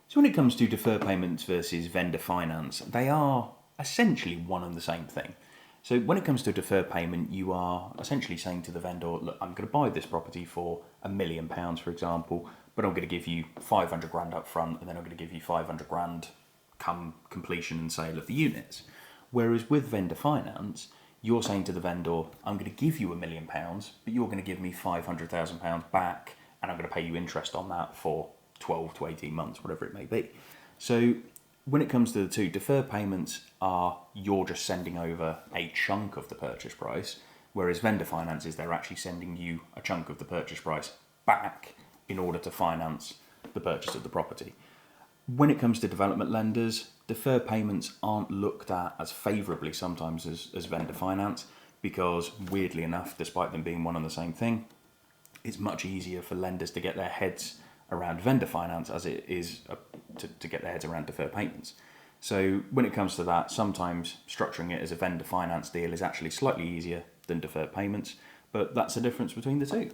So when it comes to deferred payments versus vendor finance, they are essentially one and the same thing. So when it comes to deferred payment, you are essentially saying to the vendor, look, I'm going to buy this property for £1,000,000, for example, but I'm going to give you 500 grand up front, and then I'm going to give you 500 grand come completion and sale of the units. Whereas with vendor finance, you're saying to the vendor, I'm going to give you £1,000,000, but you're going to give me £500,000 back, and I'm going to pay you interest on that for 12 to 18 months, whatever it may be. So when it comes to the two, deferred payments are you're just sending over a chunk of the purchase price, whereas vendor finance is they're actually sending you a chunk of the purchase price back in order to finance the purchase of the property. When it comes to development lenders, deferred payments aren't looked at as favourably sometimes as vendor finance, because weirdly enough, despite them being one and the same thing, it's much easier for lenders to get their heads around vendor finance as it is to get their heads around deferred payments. So when it comes to that, sometimes structuring it as a vendor finance deal is actually slightly easier than deferred payments, but that's the difference between the two.